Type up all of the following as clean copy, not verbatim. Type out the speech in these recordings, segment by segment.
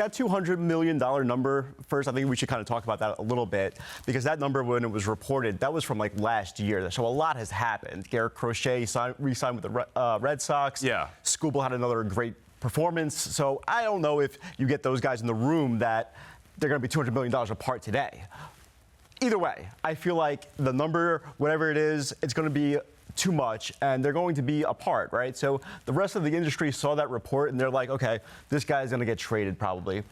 that $200 million number, first, I think we should kind of talk about that a little bit, because that number, when it was reported, that was from like last year. So a lot has happened. Garrett Crochet re-signed with the Red Sox. Yeah. Skubal had another great performance. So I don't know if you get those guys in the room that they're going to be $200 million apart today. Either way, I feel like the number, whatever it is, it's going to be too much, and they're going to be apart, right? So the rest of the industry saw that report, and they're like, okay, this guy's going to get traded probably.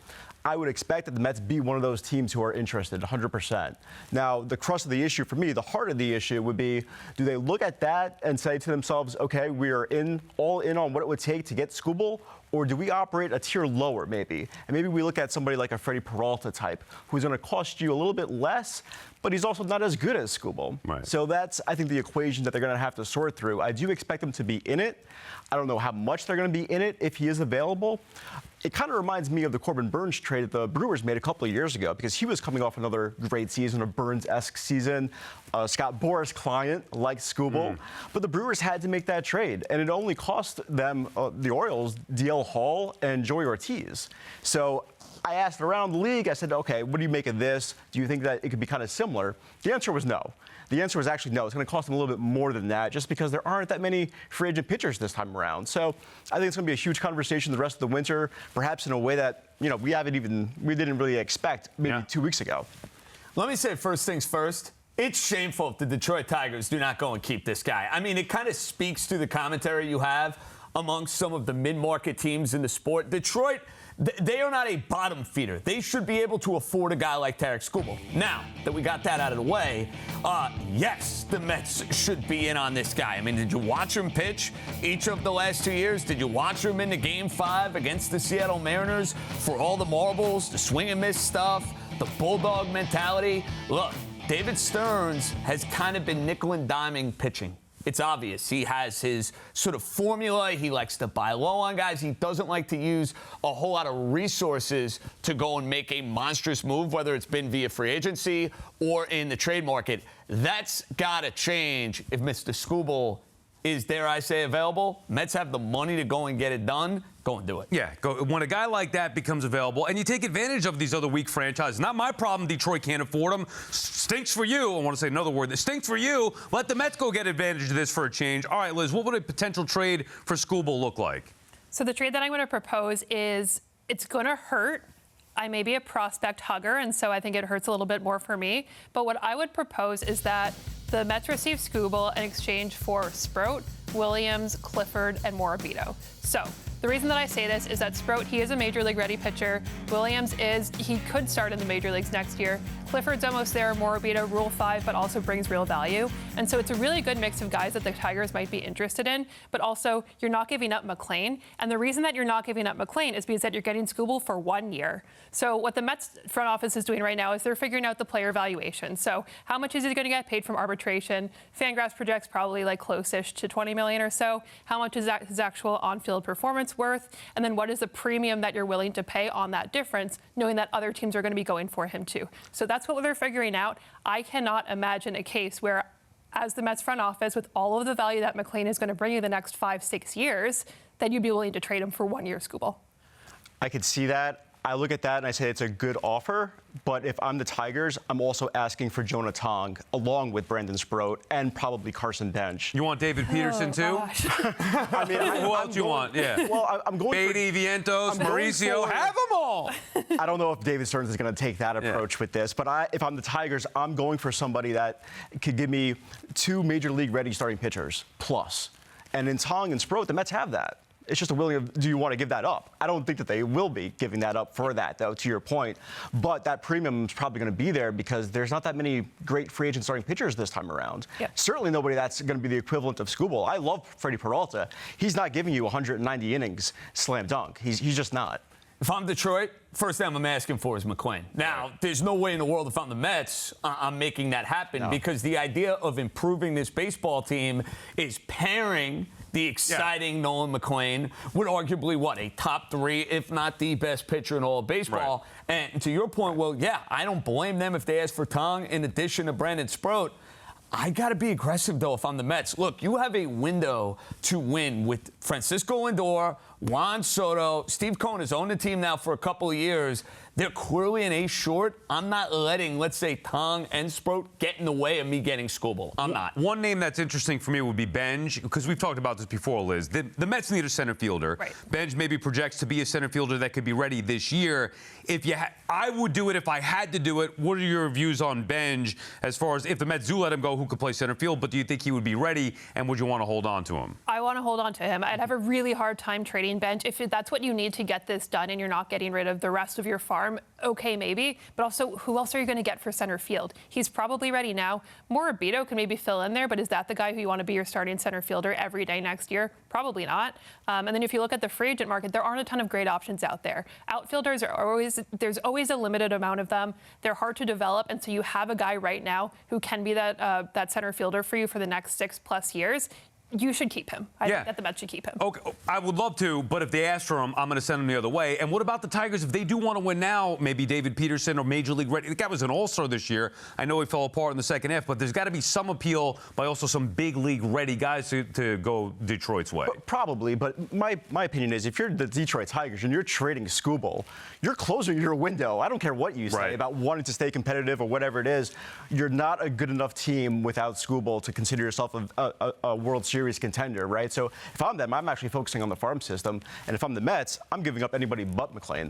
I would expect that the Mets be one of those teams who are interested 100%. Now, the crux of the issue for me, the heart of the issue would be, do they look at that and say to themselves, okay, we are all in on what it would take to get Skubal, or do we operate a tier lower maybe? And maybe we look at somebody like a Freddie Peralta type, who's going to cost you a little bit less, but he's also not as good as Skubal. Right. So that's, I think, the equation that they're going to have to sort through. I do expect them to be in it. I don't know how much they're going to be in it if he is available. It kind of reminds me of the Corbin Burnes trade that the Brewers made a couple of years ago, because he was coming off another great season, a Burnes-esque season. Scott Boras' client, like Skubal. But the Brewers had to make that trade, and it only cost them, the Orioles, DL Hall and Joey Ortiz. So I asked around the league, I said, okay, what do you make of this? Do you think that it could be kind of similar? The answer was no. The answer was actually no. It's going to cost them a little bit more than that, just because there aren't that many free agent pitchers this time around. So I think it's going to be a huge conversation the rest of the winter, perhaps in a way that, you know, we didn't really expect maybe 2 weeks ago. Let me say first things first. It's shameful if the Detroit Tigers do not go and keep this guy. I mean, it kind of speaks to the commentary you have amongst some of the mid-market teams in the sport. Detroit, they are not a bottom feeder. They should be able to afford a guy like Tarik Skubal. Now that we got that out of the way, yes, the Mets should be in on this guy. I mean, did you watch him pitch each of the last 2 years? Did you watch him in the Game 5 against the Seattle Mariners for all the marbles, the swing and miss stuff, the bulldog mentality? Look, David Stearns has kind of been nickel and diming pitching. It's obvious. He has his sort of formula. He likes to buy low on guys. He doesn't like to use a whole lot of resources to go and make a monstrous move, whether it's been via free agency or in the trade market. That's got to change if Mr. Skubal is, dare I say, available. Mets have the money to go and get it done. Go and do it. Yeah, when a guy like that becomes available, and you take advantage of these other weak franchises. Not my problem. Detroit can't afford them. Stinks for you. I want to say another word. That stinks for you. Let the Mets go get advantage of this for a change. All right, Liz, what would a potential trade for Skubal look like? So the trade that I'm going to propose is, it's going to hurt. I may be a prospect hugger, and so I think it hurts a little bit more for me. But what I would propose is that the Mets receive Skubal in exchange for Sproat, Williams, Clifford, and Morabito. So the reason that I say this is that Sproat, he is a Major League ready pitcher. Williams he could start in the Major Leagues next year. Clifford's almost there. Morabito, Rule 5, but also brings real value. And so it's a really good mix of guys that the Tigers might be interested in, but also you're not giving up McLean. And the reason that you're not giving up McLean is because that you're getting Skubal for 1 year. So what the Mets front office is doing right now is they're figuring out the player valuation. So how much is he going to get paid from arbitration? Fangraphs projects probably like close-ish to $20 million or so. How much is that his actual on-field performance worth? And then what is the premium that you're willing to pay on that difference, knowing that other teams are going to be going for him too? So that's what they're figuring out. I cannot imagine a case where, as the Mets front office, with all of the value that McLean is going to bring you the next 5-6 years, that you'd be willing to trade him for 1 year, Skubal. I could see that. I look at that and I say it's a good offer, but if I'm the Tigers, I'm also asking for Jonah Tong along with Brandon Sproat and probably Carson Bench. You want David Peterson too? I mean, who else you want? Yeah. Well, I'm going Beatty, Vientos, Mauricio, have them all. I don't know if David Stearns is going to take that approach with this, but if I'm the Tigers, I'm going for somebody that could give me 2 Major League ready starting pitchers plus. And in Tong and Sproat, the Mets have that. It's just do you want to give that up? I don't think that they will be giving that up for that, though, to your point. But that premium is probably going to be there because there's not that many great free agent starting pitchers this time around. Yeah. Certainly nobody that's going to be the equivalent of Skubal. I love Freddie Peralta. He's not giving you 190 innings slam dunk. He's just not. If I'm Detroit, first thing I'm asking for is McLean. Now, there's no way in the world if I'm the Mets, I'm making that happen because the idea of improving this baseball team is pairing the exciting Nolan McLean with arguably, a top 3, if not the best pitcher in all of baseball. Right. And to your point, well, yeah, I don't blame them if they ask for Tong in addition to Brandon Sproat. I got to be aggressive, though, if I'm the Mets. Look, you have a window to win with Francisco Lindor Juan Soto, Steve Cohen has owned the team now for a couple of years. They're clearly an ace short. I'm not letting, let's say, Tong and Sproat get in the way of me getting Skubal. I'm not. One name that's interesting for me would be Benn, because we've talked about this before, Liz. The Mets need a center fielder. Right. Benn maybe projects to be a center fielder that could be ready this year. I would do it if I had to do it. What are your views on Benn as far as if the Mets do let him go, who could play center field? But do you think he would be ready, and would you want to hold on to him? I want to hold on to him. I'd have a really hard time trading Benn. If that's what you need to get this done and you're not getting rid of the rest of your farm, okay, maybe. But also, who else are you going to get for center field? He's probably ready now. Morabito can maybe fill in there, but is that the guy who you want to be your starting center fielder every day next year? Probably not. And then if you look at the free agent market, there aren't a ton of great options out there. Outfielders there's always a limited amount of them. They're hard to develop, and so you have a guy right now who can be that center fielder for you for the next 6+ years. You should keep him. I think that the Mets should keep him. Okay, I would love to, but if they ask for him, I'm going to send him the other way. And what about the Tigers? If they do want to win now, maybe David Peterson or Major League ready. The guy was an all-star this year. I know he fell apart in the second half, but there's got to be some appeal by also some big league ready guys to go Detroit's way. Probably, but my opinion is if you're the Detroit Tigers and you're trading Skubal, you're closing your window. I don't care what you say about wanting to stay competitive or whatever it is. You're not a good enough team without Skubal to consider yourself a World Series contender, right? So if I'm them, I'm actually focusing on the farm system. And if I'm the Mets, I'm giving up anybody but McClain.